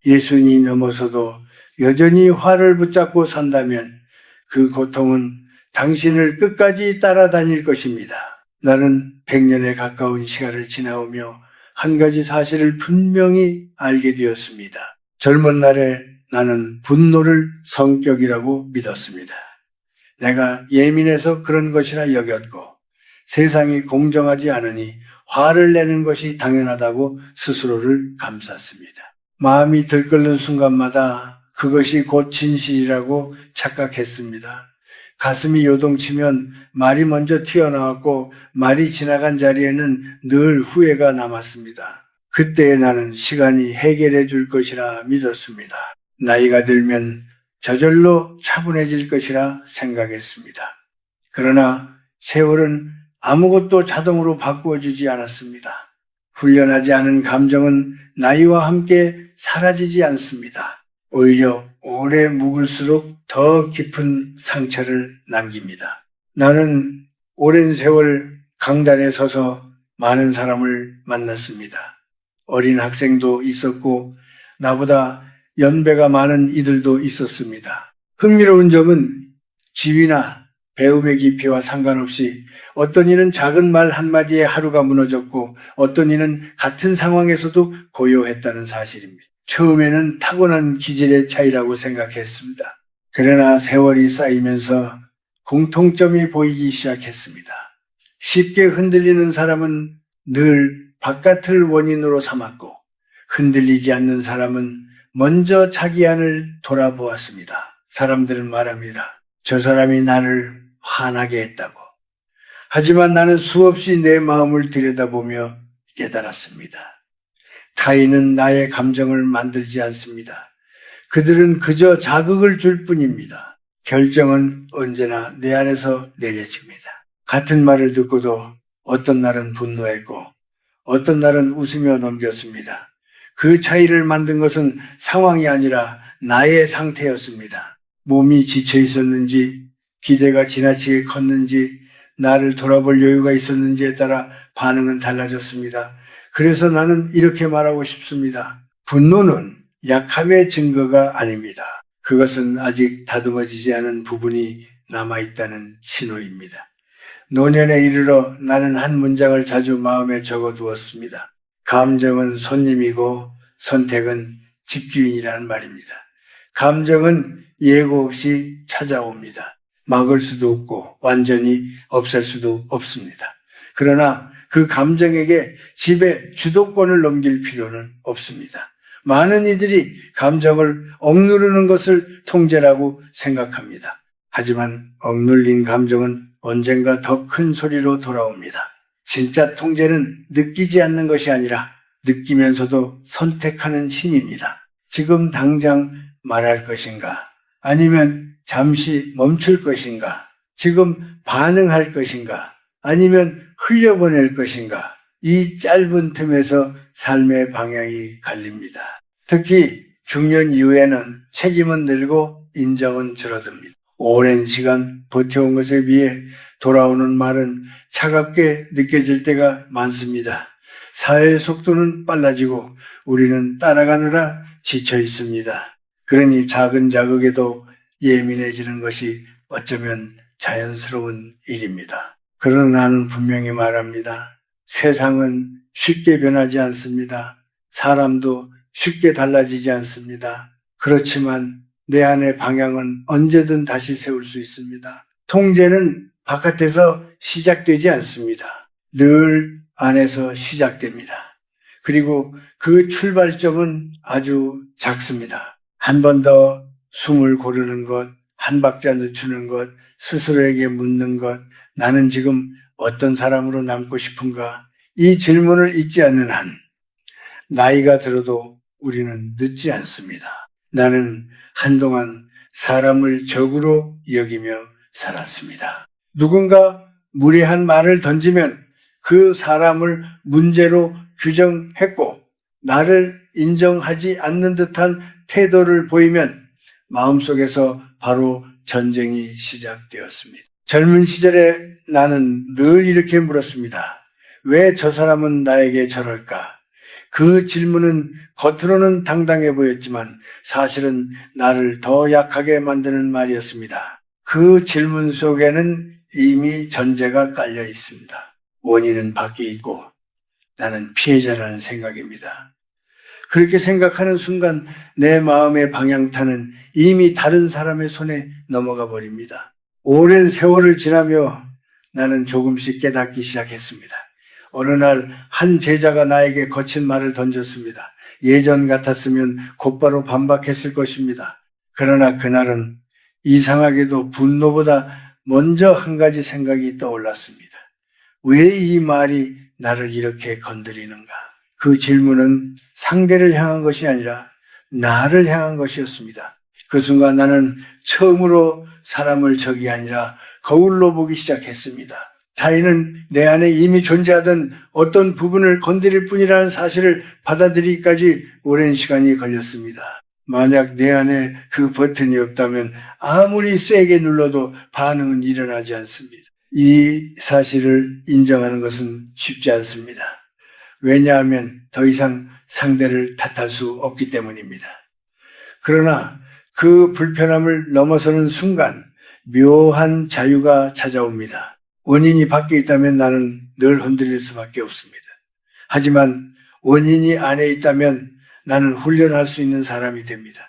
예순이 넘어서도 여전히 화를 붙잡고 산다면 그 고통은 당신을 끝까지 따라다닐 것입니다. 나는 100년에 가까운 시간을 지나오며 한 가지 사실을 분명히 알게 되었습니다. 젊은 날에 나는 분노를 성격이라고 믿었습니다. 내가 예민해서 그런 것이라 여겼고 세상이 공정하지 않으니 화를 내는 것이 당연하다고 스스로를 감쌌습니다. 마음이 들끓는 순간마다 그것이 곧 진실이라고 착각했습니다. 가슴이 요동치면 말이 먼저 튀어나왔고 말이 지나간 자리에는 늘 후회가 남았습니다. 그때 나는 시간이 해결해 줄 것이라 믿었습니다. 나이가 들면 저절로 차분해질 것이라 생각했습니다. 그러나 세월은 아무것도 자동으로 바꾸어주지 않았습니다. 훈련하지 않은 감정은 나이와 함께 사라지지 않습니다. 오히려 오래 묵을수록 더 깊은 상처를 남깁니다. 나는 오랜 세월 강단에 서서 많은 사람을 만났습니다. 어린 학생도 있었고 나보다 연배가 많은 이들도 있었습니다. 흥미로운 점은 지위나 배움의 깊이와 상관없이 어떤 이는 작은 말 한마디에 하루가 무너졌고 어떤 이는 같은 상황에서도 고요했다는 사실입니다. 처음에는 타고난 기질의 차이라고 생각했습니다. 그러나 세월이 쌓이면서 공통점이 보이기 시작했습니다. 쉽게 흔들리는 사람은 늘 바깥을 원인으로 삼았고 흔들리지 않는 사람은 먼저 자기 안을 돌아보았습니다. 사람들은 말합니다. 저 사람이 나를 화나게 했다고. 하지만 나는 수없이 내 마음을 들여다보며 깨달았습니다. 타인은 나의 감정을 만들지 않습니다. 그들은 그저 자극을 줄 뿐입니다. 결정은 언제나 내 안에서 내려집니다. 같은 말을 듣고도 어떤 날은 분노했고 어떤 날은 웃으며 넘겼습니다. 그 차이를 만든 것은 상황이 아니라 나의 상태였습니다. 몸이 지쳐 있었는지 기대가 지나치게 컸는지 나를 돌아볼 여유가 있었는지에 따라 반응은 달라졌습니다. 그래서 나는 이렇게 말하고 싶습니다. 분노는 약함의 증거가 아닙니다. 그것은 아직 다듬어지지 않은 부분이 남아있다는 신호입니다. 노년에 이르러 나는 한 문장을 자주 마음에 적어두었습니다. 감정은 손님이고 선택은 집주인이라는 말입니다. 감정은 예고 없이 찾아옵니다. 막을 수도 없고 완전히 없앨 수도 없습니다. 그러나 그 감정에게 집에 주도권을 넘길 필요는 없습니다. 많은 이들이 감정을 억누르는 것을 통제라고 생각합니다. 하지만 억눌린 감정은 언젠가 더 큰 소리로 돌아옵니다. 진짜 통제는 느끼지 않는 것이 아니라 느끼면서도 선택하는 힘입니다. 지금 당장 말할 것인가? 아니면 잠시 멈출 것인가? 지금 반응할 것인가? 아니면 흘려보낼 것인가? 이 짧은 틈에서 삶의 방향이 갈립니다. 특히 중년 이후에는 책임은 늘고 인정은 줄어듭니다. 오랜 시간 버텨온 것에 비해 돌아오는 말은 차갑게 느껴질 때가 많습니다. 사회의 속도는 빨라지고 우리는 따라가느라 지쳐 있습니다. 그러니 작은 자극에도 예민해지는 것이 어쩌면 자연스러운 일입니다. 그러나 나는 분명히 말합니다. 세상은 쉽게 변하지 않습니다. 사람도 쉽게 달라지지 않습니다. 그렇지만 내 안의 방향은 언제든 다시 세울 수 있습니다. 통제는 바깥에서 시작되지 않습니다. 늘 안에서 시작됩니다. 그리고 그 출발점은 아주 작습니다. 한 번 더 숨을 고르는 것, 한 박자 늦추는 것, 스스로에게 묻는 것, 나는 지금 어떤 사람으로 남고 싶은가? 이 질문을 잊지 않는 한 나이가 들어도 우리는 늦지 않습니다. 나는 한동안 사람을 적으로 여기며 살았습니다. 누군가 무례한 말을 던지면 그 사람을 문제로 규정했고 나를 인정하지 않는 듯한 태도를 보이면 마음속에서 바로 전쟁이 시작되었습니다. 젊은 시절에 나는 늘 이렇게 물었습니다. 왜 저 사람은 나에게 저럴까? 그 질문은 겉으로는 당당해 보였지만 사실은 나를 더 약하게 만드는 말이었습니다. 그 질문 속에는 이미 전제가 깔려 있습니다. 원인은 밖에 있고 나는 피해자라는 생각입니다. 그렇게 생각하는 순간 내 마음의 방향타는 이미 다른 사람의 손에 넘어가 버립니다. 오랜 세월을 지나며 나는 조금씩 깨닫기 시작했습니다. 어느 날 한 제자가 나에게 거친 말을 던졌습니다. 예전 같았으면 곧바로 반박했을 것입니다. 그러나 그날은 이상하게도 분노보다 먼저 한 가지 생각이 떠올랐습니다. 왜 이 말이 나를 이렇게 건드리는가? 그 질문은 상대를 향한 것이 아니라 나를 향한 것이었습니다. 그 순간 나는 처음으로 사람을 적이 아니라 거울로 보기 시작했습니다. 타인은 내 안에 이미 존재하던 어떤 부분을 건드릴 뿐이라는 사실을 받아들이기까지 오랜 시간이 걸렸습니다. 만약 내 안에 그 버튼이 없다면 아무리 세게 눌러도 반응은 일어나지 않습니다. 이 사실을 인정하는 것은 쉽지 않습니다. 왜냐하면 더 이상 상대를 탓할 수 없기 때문입니다. 그러나 그 불편함을 넘어서는 순간 묘한 자유가 찾아옵니다. 원인이 밖에 있다면 나는 늘 흔들릴 수밖에 없습니다. 하지만 원인이 안에 있다면 나는 훈련할 수 있는 사람이 됩니다.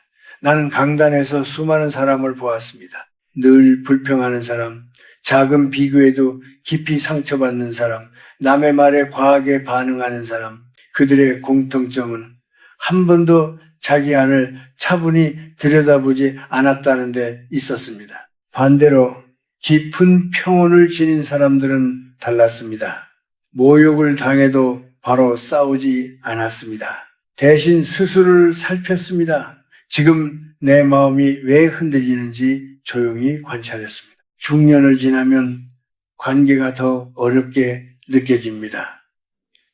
나는 강단에서 수많은 사람을 보았습니다. 늘 불평하는 사람, 작은 비교에도 깊이 상처받는 사람, 남의 말에 과하게 반응하는 사람, 그들의 공통점은 한 번도 자기 안을 차분히 들여다보지 않았다는 데 있었습니다. 반대로 깊은 평온을 지닌 사람들은 달랐습니다. 모욕을 당해도 바로 싸우지 않았습니다. 대신 스스로를 살폈습니다. 지금 내 마음이 왜 흔들리는지 조용히 관찰했습니다. 중년을 지나면 관계가 더 어렵게 느껴집니다.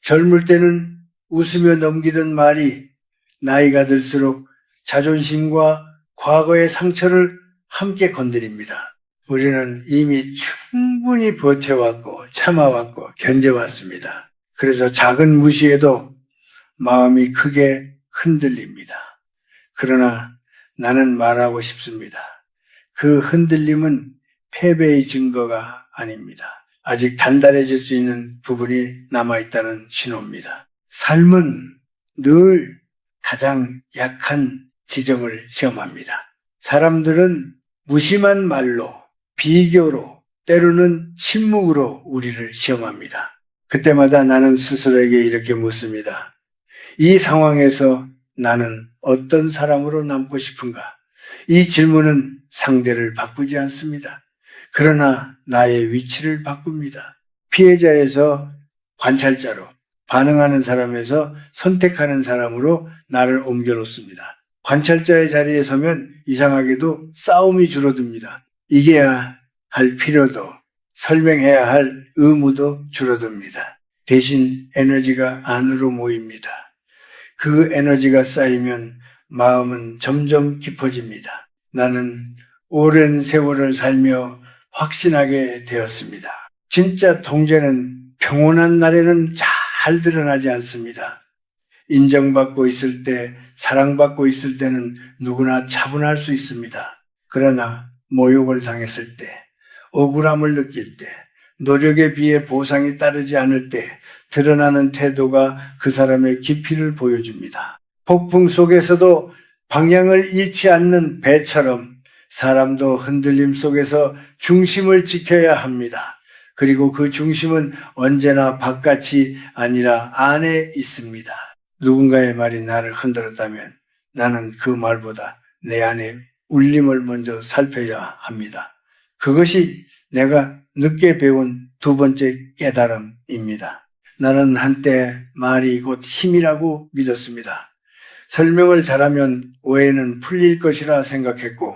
젊을 때는 웃으며 넘기던 말이 나이가 들수록 자존심과 과거의 상처를 함께 건드립니다. 우리는 이미 충분히 버텨왔고 참아왔고 견뎌왔습니다. 그래서 작은 무시에도 마음이 크게 흔들립니다. 그러나 나는 말하고 싶습니다. 그 흔들림은 패배의 증거가 아닙니다. 아직 단단해질 수 있는 부분이 남아있다는 신호입니다. 삶은 늘 가장 약한 지점을 시험합니다. 사람들은 무심한 말로, 비교로, 때로는 침묵으로 우리를 시험합니다. 그때마다 나는 스스로에게 이렇게 묻습니다. 이 상황에서 나는 어떤 사람으로 남고 싶은가? 이 질문은 상대를 바꾸지 않습니다. 그러나 나의 위치를 바꿉니다. 피해자에서 관찰자로, 반응하는 사람에서 선택하는 사람으로 나를 옮겨놓습니다. 관찰자의 자리에 서면 이상하게도 싸움이 줄어듭니다. 이겨야 할 필요도, 설명해야 할 의무도 줄어듭니다. 대신 에너지가 안으로 모입니다. 그 에너지가 쌓이면 마음은 점점 깊어집니다. 나는 오랜 세월을 살며 확신하게 되었습니다. 진짜 통제는 평온한 날에는 잘 드러나지 않습니다. 인정받고 있을 때, 사랑받고 있을 때는 누구나 차분할 수 있습니다. 그러나 모욕을 당했을 때, 억울함을 느낄 때, 노력에 비해 보상이 따르지 않을 때 드러나는 태도가 그 사람의 깊이를 보여줍니다. 폭풍 속에서도 방향을 잃지 않는 배처럼 사람도 흔들림 속에서 중심을 지켜야 합니다. 그리고 그 중심은 언제나 바깥이 아니라 안에 있습니다. 누군가의 말이 나를 흔들었다면 나는 그 말보다 내 안에 울림을 먼저 살펴야 합니다. 그것이 내가 늦게 배운 두 번째 깨달음입니다. 나는 한때 말이 곧 힘이라고 믿었습니다. 설명을 잘하면 오해는 풀릴 것이라 생각했고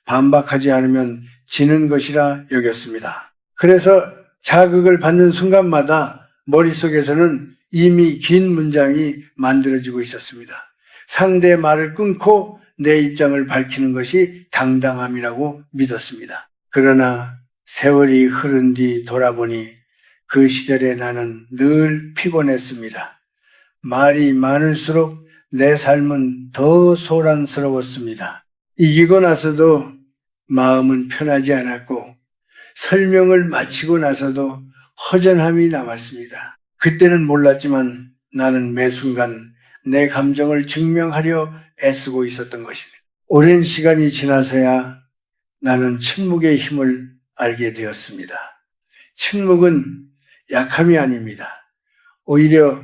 반박하지 않으면 지는 것이라 여겼습니다. 그래서 자극을 받는 순간마다 머릿속에서는 이미 긴 문장이 만들어지고 있었습니다. 상대의 말을 끊고 내 입장을 밝히는 것이 당당함이라고 믿었습니다. 그러나 세월이 흐른 뒤 돌아보니 그 시절에 나는 늘 피곤했습니다. 말이 많을수록 내 삶은 더 소란스러웠습니다. 이기고 나서도 마음은 편하지 않았고 설명을 마치고 나서도 허전함이 남았습니다. 그때는 몰랐지만 나는 매 순간 내 감정을 증명하려 애쓰고 있었던 것입니다. 오랜 시간이 지나서야 나는 침묵의 힘을 알게 되었습니다. 침묵은 약함이 아닙니다. 오히려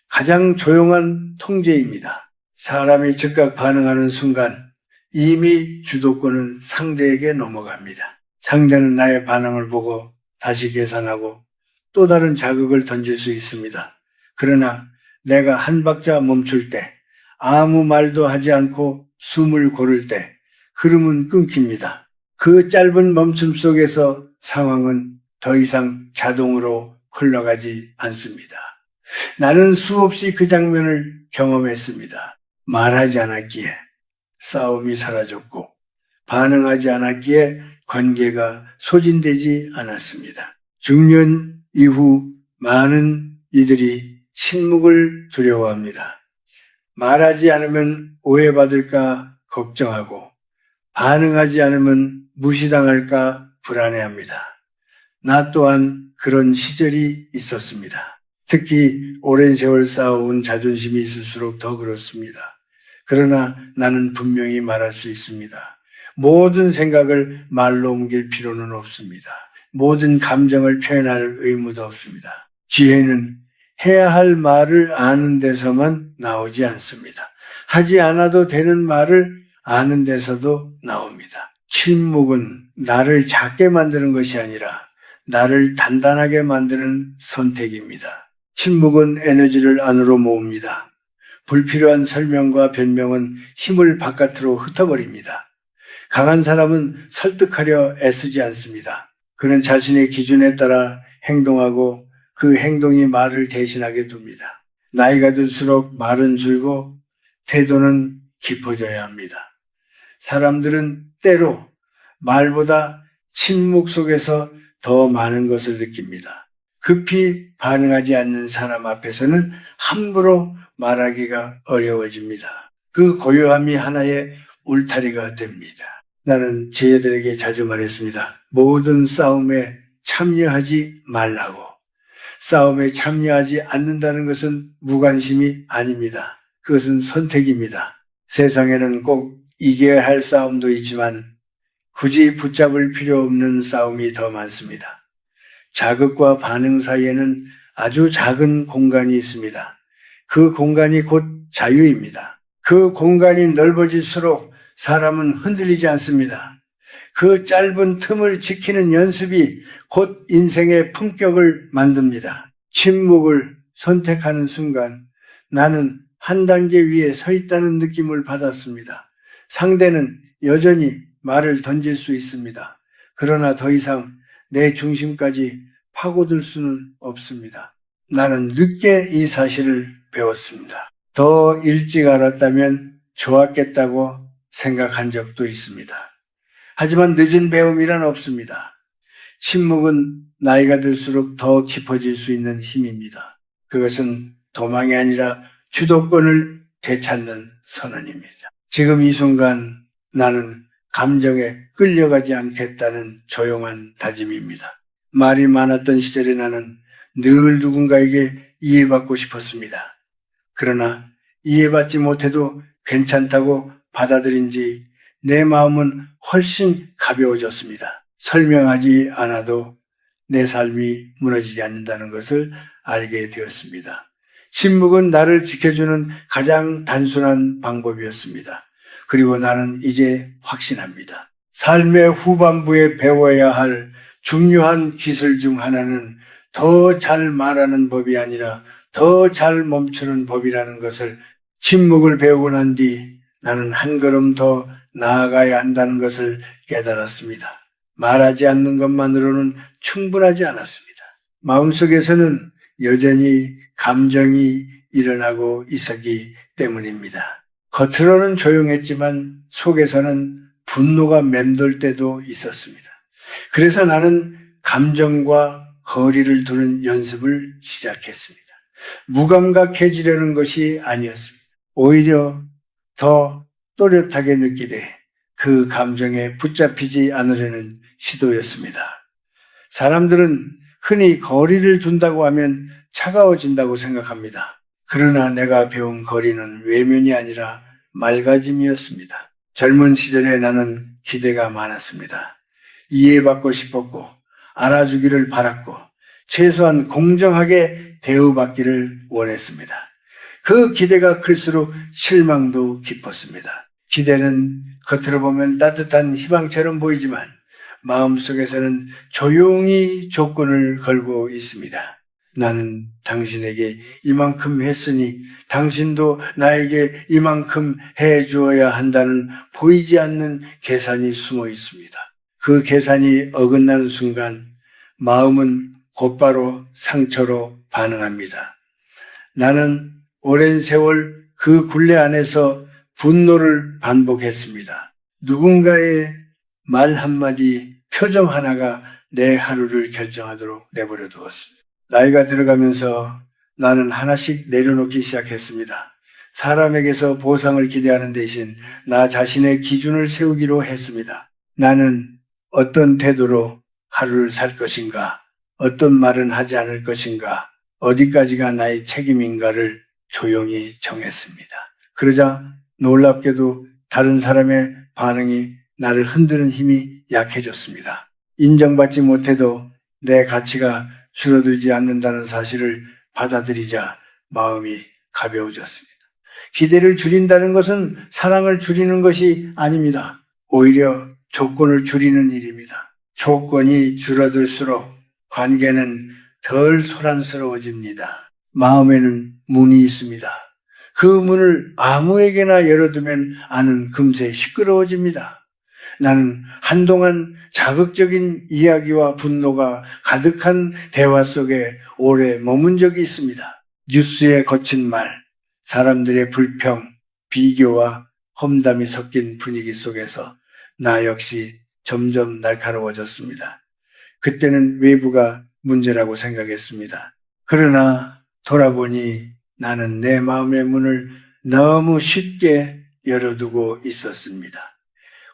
가장 조용한 통제입니다. 사람이 즉각 반응하는 순간 이미 주도권은 상대에게 넘어갑니다. 상대는 나의 반응을 보고 다시 계산하고 또 다른 자극을 던질 수 있습니다. 그러나 내가 한 박자 멈출 때, 아무 말도 하지 않고 숨을 고를 때 흐름은 끊깁니다. 그 짧은 멈춤 속에서 상황은 더 이상 자동으로 흘러가지 않습니다. 나는 수없이 그 장면을 경험했습니다. 말하지 않았기에 싸움이 사라졌고 반응하지 않았기에 관계가 소진되지 않았습니다. 중년 이후 많은 이들이 침묵을 두려워합니다. 말하지 않으면 오해받을까 걱정하고 반응하지 않으면 무시당할까 불안해합니다. 나 또한 그런 시절이 있었습니다. 특히 오랜 세월 쌓아온 자존심이 있을수록 더 그렇습니다. 그러나 나는 분명히 말할 수 있습니다. 모든 생각을 말로 옮길 필요는 없습니다. 모든 감정을 표현할 의무도 없습니다. 지혜는 해야 할 말을 아는 데서만 나오지 않습니다. 하지 않아도 되는 말을 아는 데서도 나옵니다. 침묵은 나를 작게 만드는 것이 아니라 나를 단단하게 만드는 선택입니다. 침묵은 에너지를 안으로 모읍니다. 불필요한 설명과 변명은 힘을 바깥으로 흩어버립니다. 강한 사람은 설득하려 애쓰지 않습니다. 그는 자신의 기준에 따라 행동하고 그 행동이 말을 대신하게 둡니다. 나이가 들수록 말은 줄고 태도는 깊어져야 합니다. 사람들은 때로 말보다 침묵 속에서 더 많은 것을 느낍니다. 급히 반응하지 않는 사람 앞에서는 함부로 말하기가 어려워집니다. 그 고요함이 하나의 울타리가 됩니다. 나는 제 애들에게 자주 말했습니다. 모든 싸움에 참여하지 말라고. 싸움에 참여하지 않는다는 것은 무관심이 아닙니다. 그것은 선택입니다. 세상에는 꼭 이겨야 할 싸움도 있지만 굳이 붙잡을 필요 없는 싸움이 더 많습니다. 자극과 반응 사이에는 아주 작은 공간이 있습니다. 그 공간이 곧 자유입니다. 그 공간이 넓어질수록 사람은 흔들리지 않습니다. 그 짧은 틈을 지키는 연습이 곧 인생의 품격을 만듭니다. 침묵을 선택하는 순간 나는 한 단계 위에 서 있다는 느낌을 받았습니다. 상대는 여전히 말을 던질 수 있습니다. 그러나 더 이상 내 중심까지 파고들 수는 없습니다. 나는 늦게 이 사실을 배웠습니다. 더 일찍 알았다면 좋았겠다고 생각한 적도 있습니다. 하지만 늦은 배움이란 없습니다. 침묵은 나이가 들수록 더 깊어질 수 있는 힘입니다. 그것은 도망이 아니라 주도권을 되찾는 선언입니다. 지금 이 순간 나는 감정에 끌려가지 않겠다는 조용한 다짐입니다. 말이 많았던 시절에 나는 늘 누군가에게 이해받고 싶었습니다. 그러나 이해받지 못해도 괜찮다고 받아들인 지 내 마음은 훨씬 가벼워졌습니다. 설명하지 않아도 내 삶이 무너지지 않는다는 것을 알게 되었습니다. 침묵은 나를 지켜주는 가장 단순한 방법이었습니다. 그리고 나는 이제 확신합니다. 삶의 후반부에 배워야 할 중요한 기술 중 하나는 더 잘 말하는 법이 아니라 더 잘 멈추는 법이라는 것을 침묵을 배우고 난 뒤 나는 한 걸음 더 나아가야 한다는 것을 깨달았습니다. 말하지 않는 것만으로는 충분하지 않았습니다. 마음속에서는 여전히 감정이 일어나고 있었기 때문입니다. 겉으로는 조용했지만 속에서는 분노가 맴돌 때도 있었습니다. 그래서 나는 감정과 거리를 두는 연습을 시작했습니다. 무감각해지려는 것이 아니었습니다. 오히려 더 또렷하게 느끼되 그 감정에 붙잡히지 않으려는 시도였습니다. 사람들은 흔히 거리를 둔다고 하면 차가워진다고 생각합니다. 그러나 내가 배운 거리는 외면이 아니라 맑아짐이었습니다. 젊은 시절에 나는 기대가 많았습니다. 이해받고 싶었고 알아주기를 바랐고 최소한 공정하게 대우받기를 원했습니다. 그 기대가 클수록 실망도 깊었습니다. 기대는 겉으로 보면 따뜻한 희망처럼 보이지만 마음속에서는 조용히 조건을 걸고 있습니다. 나는 당신에게 이만큼 했으니 당신도 나에게 이만큼 해주어야 한다는 보이지 않는 계산이 숨어 있습니다. 그 계산이 어긋나는 순간 마음은 곧바로 상처로 반응합니다. 나는 오랜 세월 그 굴레 안에서 분노를 반복했습니다. 누군가의 말 한마디, 표정 하나가 내 하루를 결정하도록 내버려 두었습니다. 나이가 들어가면서 나는 하나씩 내려놓기 시작했습니다. 사람에게서 보상을 기대하는 대신 나 자신의 기준을 세우기로 했습니다. 나는 어떤 태도로 하루를 살 것인가, 어떤 말은 하지 않을 것인가, 어디까지가 나의 책임인가를 조용히 정했습니다. 그러자 놀랍게도 다른 사람의 반응이 나를 흔드는 힘이 약해졌습니다. 인정받지 못해도 내 가치가 줄어들지 않는다는 사실을 받아들이자 마음이 가벼워졌습니다. 기대를 줄인다는 것은 사랑을 줄이는 것이 아닙니다. 오히려 조건을 줄이는 일입니다. 조건이 줄어들수록 관계는 덜 소란스러워집니다. 마음에는 문이 있습니다. 그 문을 아무에게나 열어두면 안은 금세 시끄러워집니다. 나는 한동안 자극적인 이야기와 분노가 가득한 대화 속에 오래 머문 적이 있습니다. 뉴스의 거친 말, 사람들의 불평, 비교와 험담이 섞인 분위기 속에서 나 역시 점점 날카로워졌습니다. 그때는 외부가 문제라고 생각했습니다. 그러나 돌아보니 나는 내 마음의 문을 너무 쉽게 열어두고 있었습니다.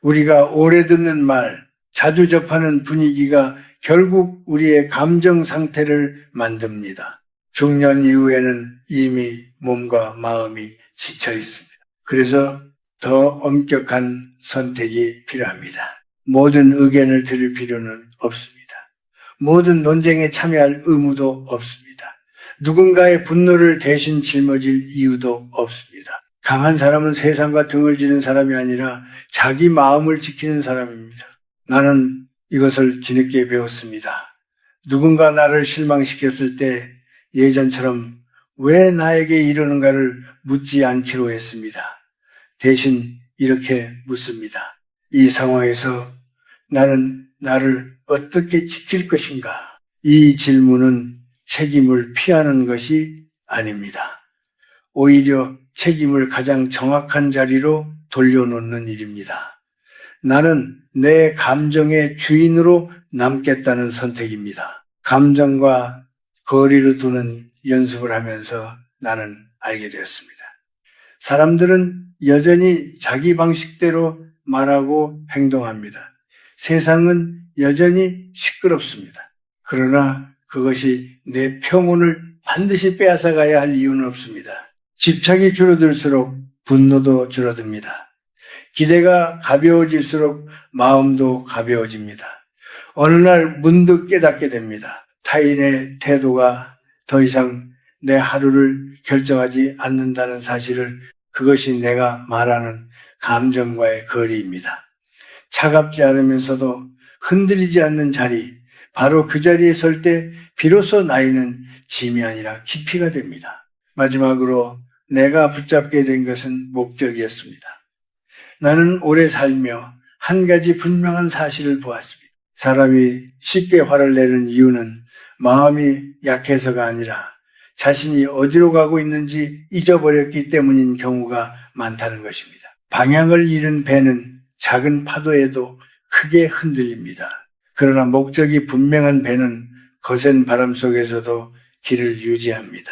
우리가 오래 듣는 말, 자주 접하는 분위기가 결국 우리의 감정 상태를 만듭니다. 중년 이후에는 이미 몸과 마음이 지쳐 있습니다. 그래서 더 엄격한 선택이 필요합니다. 모든 의견을 들을 필요는 없습니다. 모든 논쟁에 참여할 의무도 없습니다. 누군가의 분노를 대신 짊어질 이유도 없습니다. 강한 사람은 세상과 등을 지는 사람이 아니라 자기 마음을 지키는 사람입니다. 나는 이것을 뒤늦게 배웠습니다. 누군가 나를 실망시켰을 때 예전처럼 왜 나에게 이러는가를 묻지 않기로 했습니다. 대신 이렇게 묻습니다. 이 상황에서 나는 나를 어떻게 지킬 것인가? 이 질문은 책임을 피하는 것이 아닙니다. 오히려 책임을 가장 정확한 자리로 돌려놓는 일입니다. 나는 내 감정의 주인으로 남겠다는 선택입니다. 감정과 거리를 두는 연습을 하면서 나는 알게 되었습니다. 사람들은 여전히 자기 방식대로 말하고 행동합니다. 세상은 여전히 시끄럽습니다. 그러나 그것이 내 평온을 반드시 빼앗아가야 할 이유는 없습니다. 집착이 줄어들수록 분노도 줄어듭니다. 기대가 가벼워질수록 마음도 가벼워집니다. 어느 날 문득 깨닫게 됩니다. 타인의 태도가 더 이상 내 하루를 결정하지 않는다는 사실을, 그것이 내가 말하는 감정과의 거리입니다. 차갑지 않으면서도 흔들리지 않는 자리, 바로 그 자리에 설 때 비로소 나이는 짐이 아니라 깊이가 됩니다. 마지막으로 내가 붙잡게 된 것은 목적이었습니다. 나는 오래 살며 한 가지 분명한 사실을 보았습니다. 사람이 쉽게 화를 내는 이유는 마음이 약해서가 아니라 자신이 어디로 가고 있는지 잊어버렸기 때문인 경우가 많다는 것입니다. 방향을 잃은 배는 작은 파도에도 크게 흔들립니다. 그러나 목적이 분명한 배는 거센 바람 속에서도 길을 유지합니다.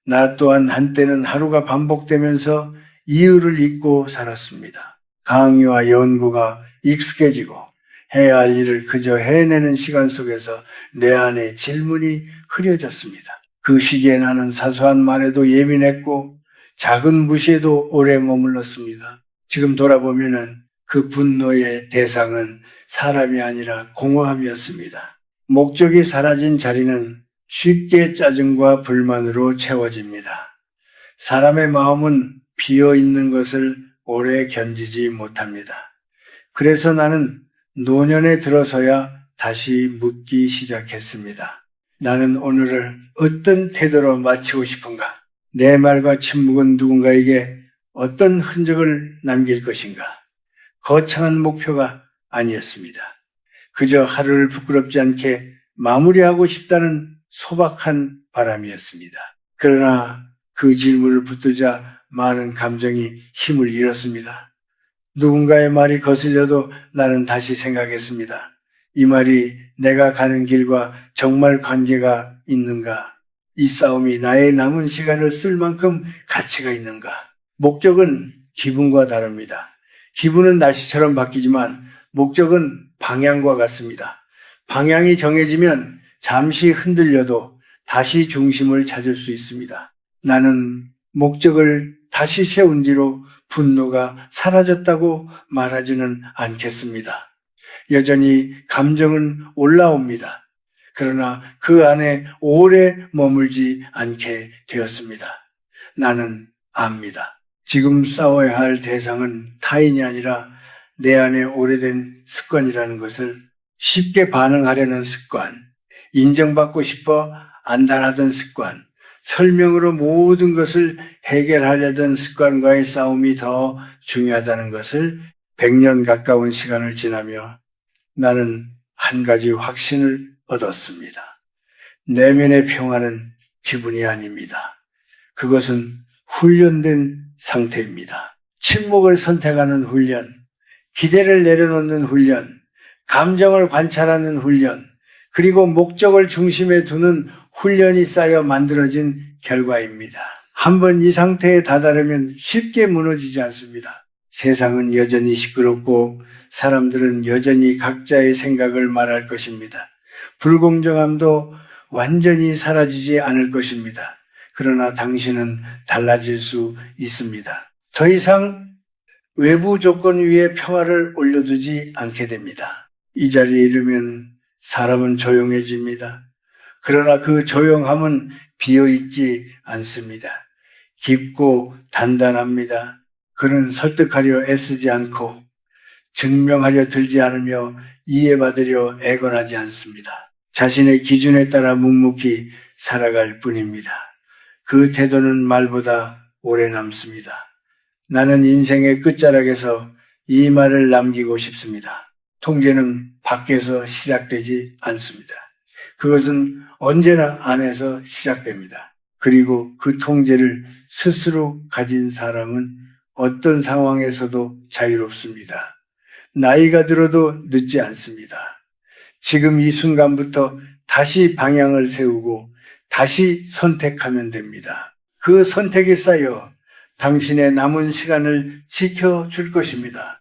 나 또한 한때는 하루가 반복되면서 이유를 잊고 살았습니다. 강의와 연구가 익숙해지고 해야 할 일을 그저 해내는 시간 속에서 내 안에 질문이 흐려졌습니다. 그 시기에 나는 사소한 말에도 예민했고 작은 무시에도 오래 머물렀습니다. 지금 돌아보면은 그 분노의 대상은 사람이 아니라 공허함이었습니다. 목적이 사라진 자리는 쉽게 짜증과 불만으로 채워집니다. 사람의 마음은 비어 있는 것을 오래 견디지 못합니다. 그래서 나는 노년에 들어서야 다시 묻기 시작했습니다. 나는 오늘을 어떤 태도로 마치고 싶은가? 내 말과 침묵은 누군가에게 어떤 흔적을 남길 것인가? 거창한 목표가 아니었습니다. 그저 하루를 부끄럽지 않게 마무리하고 싶다는 소박한 바람이었습니다. 그러나 그 질문을 붙들자 많은 감정이 힘을 잃었습니다. 누군가의 말이 거슬려도 나는 다시 생각했습니다. 이 말이 내가 가는 길과 정말 관계가 있는가? 이 싸움이 나의 남은 시간을 쓸 만큼 가치가 있는가? 목적은 기분과 다릅니다. 기분은 날씨처럼 바뀌지만 목적은 방향과 같습니다. 방향이 정해지면 잠시 흔들려도 다시 중심을 찾을 수 있습니다. 나는 목적을 다시 세운 뒤로 분노가 사라졌다고 말하지는 않겠습니다. 여전히 감정은 올라옵니다. 그러나 그 안에 오래 머물지 않게 되었습니다. 나는 압니다. 지금 싸워야 할 대상은 타인이 아니라 내 안에 오래된 습관이라는 것을, 쉽게 반응하려는 습관, 인정받고 싶어 안달하던 습관, 설명으로 모든 것을 해결하려던 습관과의 싸움이 더 중요하다는 것을 100년 가까운 시간을 지나며 나는 한 가지 확신을 얻었습니다. 내면의 평화는 기분이 아닙니다. 그것은 훈련된 상태입니다. 침묵을 선택하는 훈련, 기대를 내려놓는 훈련, 감정을 관찰하는 훈련, 그리고 목적을 중심에 두는 훈련이 쌓여 만들어진 결과입니다. 한번 이 상태에 다다르면 쉽게 무너지지 않습니다. 세상은 여전히 시끄럽고 사람들은 여전히 각자의 생각을 말할 것입니다. 불공정함도 완전히 사라지지 않을 것입니다. 그러나 당신은 달라질 수 있습니다. 더 이상 외부 조건 위에 평화를 올려두지 않게 됩니다. 이 자리에 이르면 사람은 조용해집니다. 그러나 그 조용함은 비어있지 않습니다. 깊고 단단합니다. 그는 설득하려 애쓰지 않고 증명하려 들지 않으며 이해받으려 애건하지 않습니다. 자신의 기준에 따라 묵묵히 살아갈 뿐입니다. 그 태도는 말보다 오래 남습니다. 나는 인생의 끝자락에서 이 말을 남기고 싶습니다. 통제는 밖에서 시작되지 않습니다. 그것은 언제나 안에서 시작됩니다. 그리고 그 통제를 스스로 가진 사람은 어떤 상황에서도 자유롭습니다. 나이가 들어도 늦지 않습니다. 지금 이 순간부터 다시 방향을 세우고 다시 선택하면 됩니다. 그 선택이 쌓여 당신의 남은 시간을 지켜줄 것입니다.